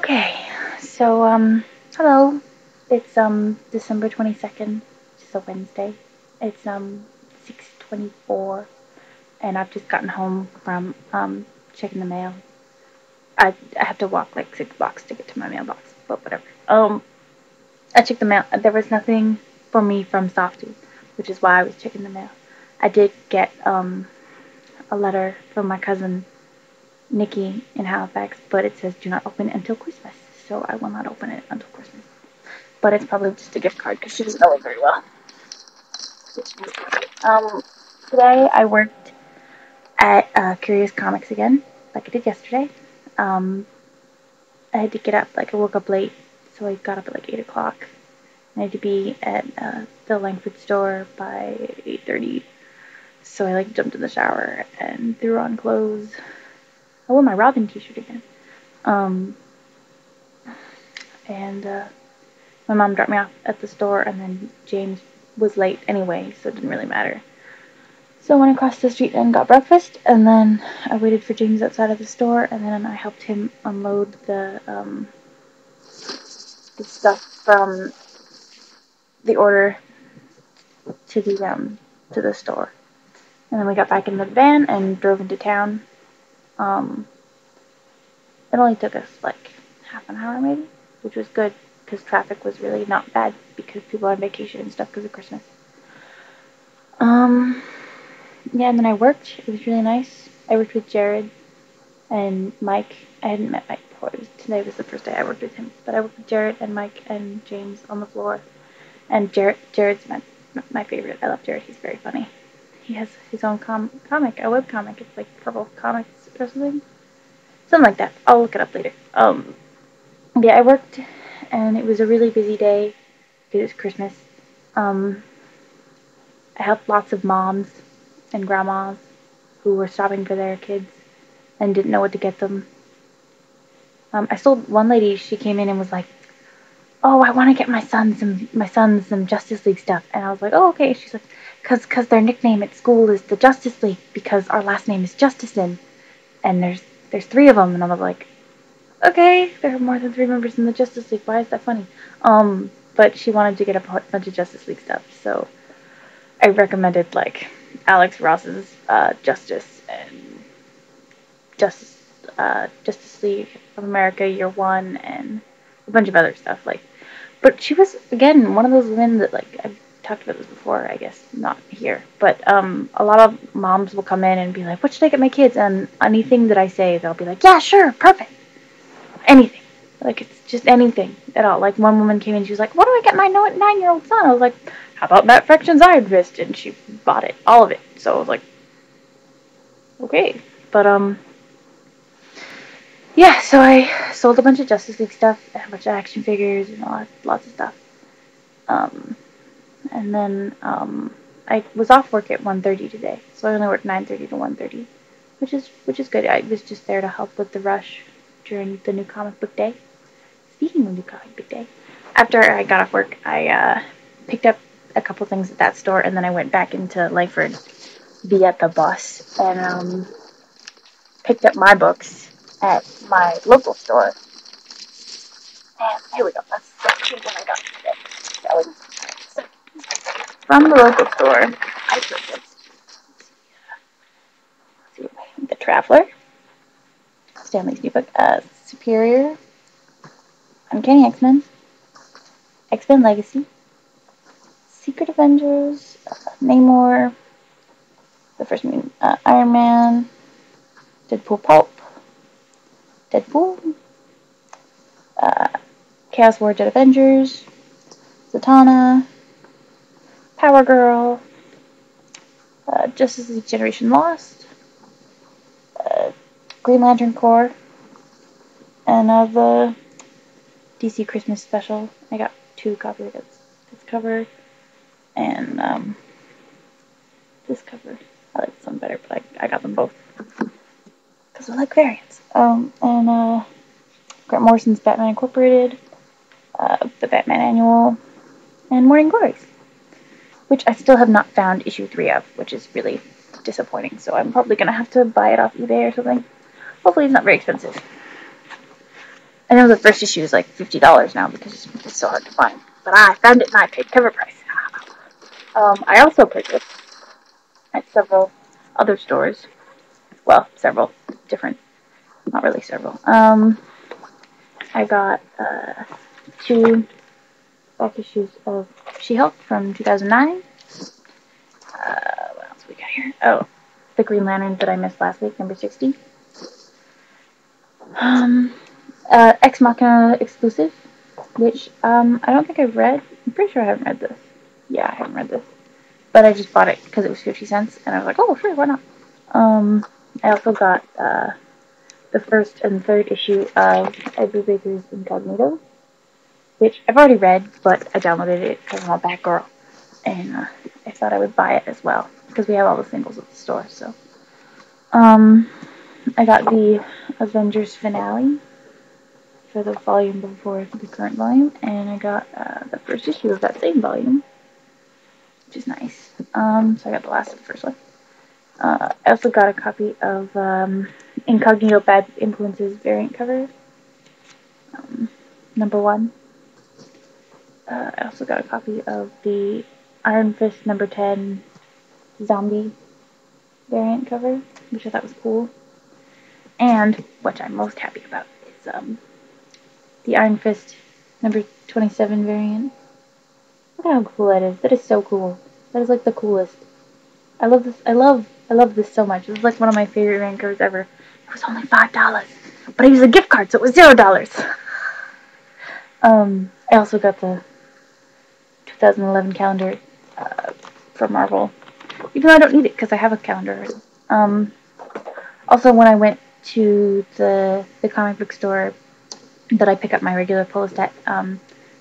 Okay, so hello. It's December 22nd, which is a Wednesday. It's 6:24, and I've just gotten home from checking the mail. I have to walk like 6 blocks to get to my mailbox, but whatever. I checked the mail. There was nothing for me from Softy, which is why I was checking the mail. I did get a letter from my cousin Nikki in Halifax, but it says do not open it until Christmas, so I will not open it until Christmas. But it's probably just a gift card because she doesn't know it very well. Um, Today I worked at Curious Comics again, like I did yesterday. Um, I had to get up, like I woke up late, so I got up at like 8 o'clock. I had to be at the Langford store by 8:30, so I like jumped in the shower and threw on clothes. I wore my Robin t-shirt again. Um, and my mom dropped me off at the store, and then James was late anyway, so it didn't really matter. So I went across the street and got breakfast, and then I waited for James outside of the store, and then I helped him unload the stuff from the order to the store. And then we got back in the van and drove into town. Um, it only took us like half an hour maybe, which was good because traffic was really not bad because people are on vacation and stuff because of Christmas. Um, yeah, and then I worked. It was really nice. I worked with Jared and Mike. I hadn't met Mike before. Today was the first day I worked with him, but I worked with Jared and Mike and James on the floor. And Jared's my favorite. I love Jared. He's very funny. He has his own comic, a web comic. It's like Purple Comics or something like that. I'll look it up later. Yeah, I worked, and it was a really busy day because it's Christmas. Um, I helped lots of moms and grandmas who were shopping for their kids and didn't know what to get them. I sold one lady. She came in and was like, "Oh, I want to get my son some Justice League stuff." And I was like, "Oh, okay." She's like, "Cause their nickname at school is the Justice League because our last name is Justison, and there's three of them." And I was like, "Okay, there are more than three members in the Justice League. Why is that funny?" But she wanted to get a bunch of Justice League stuff, so I recommended like Alex Ross's Justice and Justice League of America Year One and a bunch of other stuff. But she was again one of those women that like I've talked about this before. I guess not here, but a lot of moms will come in and be like, "What should I get my kids?" And anything that I say, they'll be like, "Yeah, sure, perfect, anything." Like it's just anything at all. Like one woman came in, she was like, "What do I get my 9-year-old son?" I was like, "How about Matt Fraction's Iron Fist?" And she bought it, all of it. So I was like, "Okay," but yeah, so I sold a bunch of Justice League stuff, a bunch of action figures, and lots of stuff. Um, and then I was off work at 1:30 today, so I only worked 9:30 to 1:30, which is good. I was just there to help with the rush during the new comic book day. Speaking of new comic book day, after I got off work, I picked up a couple things at that store, and then I went back into Langford via the bus and picked up my books at my local store. And here we go. That's what I got today. So, from the local store, I purchased The Traveler, Stanley's new book, Superior, Uncanny X-Men, X-Men Legacy, Secret Avengers, Namor, the first Iron Man, Deadpool Pulp, Deadpool, uh, Chaos War Jet Avengers, Zatanna, Power Girl, Justice League Generation Lost, uh, Green Lantern Corps, and the DC Christmas special. I got 2 copies of this cover and this cover. I like this one better, but I got them both because I like variants. And Grant Morrison's Batman Incorporated, the Batman Annual, and Morning Glories, which I still have not found issue 3 of, which is really disappointing. So I'm probably gonna have to buy it off eBay or something. Hopefully, it's not very expensive. I know the first issue is like $50 now because it's so hard to find. But I found it and I paid cover price. I also purchased at several other stores. Well, several different, not really several. I got two back issues of She-Hulk from 2009. What else we got here? Oh, the Green Lantern that I missed last week, number 60. Ex Machina exclusive, which I don't think I've read. I'm pretty sure I haven't read this. Yeah, I haven't read this. But I just bought it because it was 50 cents, and I was like, oh, sure, why not? I also got the first and third issue of Edgar Baker's Incognito, which I've already read, but I downloaded it because I'm a bad girl, and I thought I would buy it as well because we have all the singles at the store. So, I got the Avengers finale for the volume before the current volume, and I got the first issue of that same volume, which is nice. So I got the last of the first one. I also got a copy of Incognito Bad Influences variant cover, #1. I also got a copy of the Iron Fist #10 zombie variant cover, which I thought was cool. And what I'm most happy about is the Iron Fist #27 variant. Look at how cool that is. That is so cool. That is like the coolest. I love this. I love this so much. This is like one of my favorite variant covers ever. It was only $5, but I used a gift card, so it was $0. I also got the 2011 calendar from Marvel, even though I don't need it because I have a calendar. Also, when I went to the comic book store that I pick up my regular Polos at,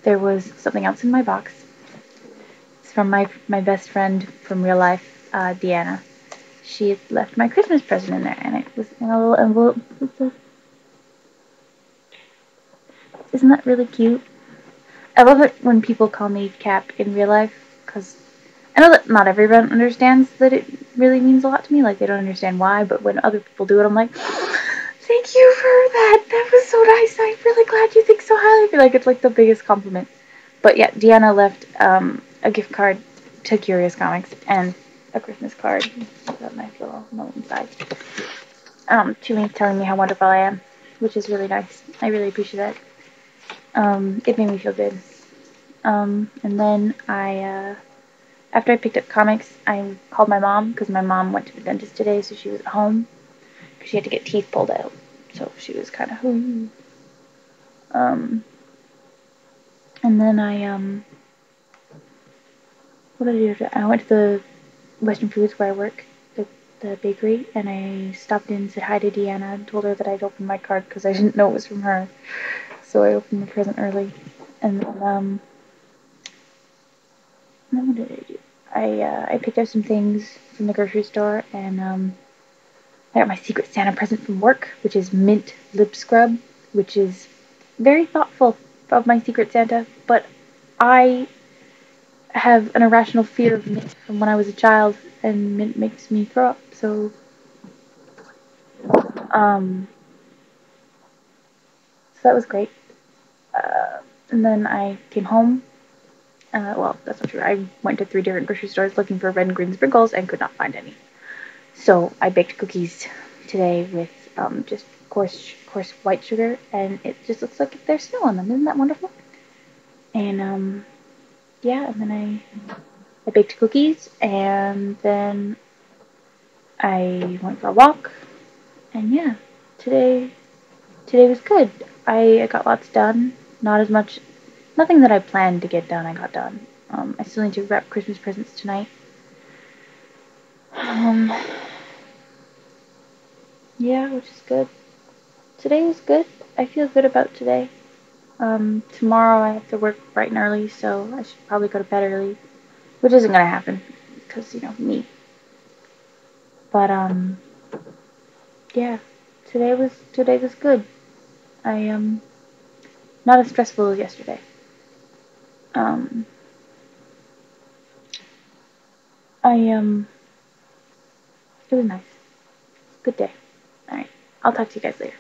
there was something else in my box. It's from my best friend from real life, Deanna. She had left my Christmas present in there, and it was in a little envelope. Isn't that really cute? I love it when people call me Cap in real life, because I know that not everyone understands that it really means a lot to me. Like, they don't understand why, but when other people do it, I'm like, thank you for that. That was so nice. I'm really glad you think so highly of me. Like, it's like the biggest compliment. But yeah, Deanna left a gift card to Curious Comics and a Christmas card. Got a nice little note inside. To me, telling me how wonderful I am, which is really nice. I really appreciate that. It made me feel good. And then after I picked up comics, I called my mom because my mom went to the dentist today, so she was at home because she had to get teeth pulled out. So she was kind of, and then what did I do? I went to the Western Foods where I work, the bakery, and I stopped in and said hi to Deanna and told her that I'd opened my card because I didn't know it was from her. So I opened the present early. And then what did I do? I picked up some things from the grocery store, and I got my Secret Santa present from work, which is mint lip scrub, which is very thoughtful of my Secret Santa, but I have an irrational fear of mint from when I was a child, and mint makes me throw up, um, so that was great. And then I came home. Well, that's not true. I went to 3 different grocery stores looking for red and green sprinkles and could not find any. So I baked cookies today with just coarse white sugar, and it just looks like there's snow on them. Isn't that wonderful? And yeah, and then I baked cookies, and then I went for a walk, and yeah, today was good. I got lots done. Not as much, nothing that I planned to get done. I got done. I still need to wrap Christmas presents tonight. Um, yeah, which is good. Today was good. I feel good about today. Tomorrow I have to work bright and early, so I should probably go to bed early, which isn't gonna happen because me. But yeah, today was good. I not as stressful as yesterday. Um, I it was nice. Good day. All right, I'll talk to you guys later.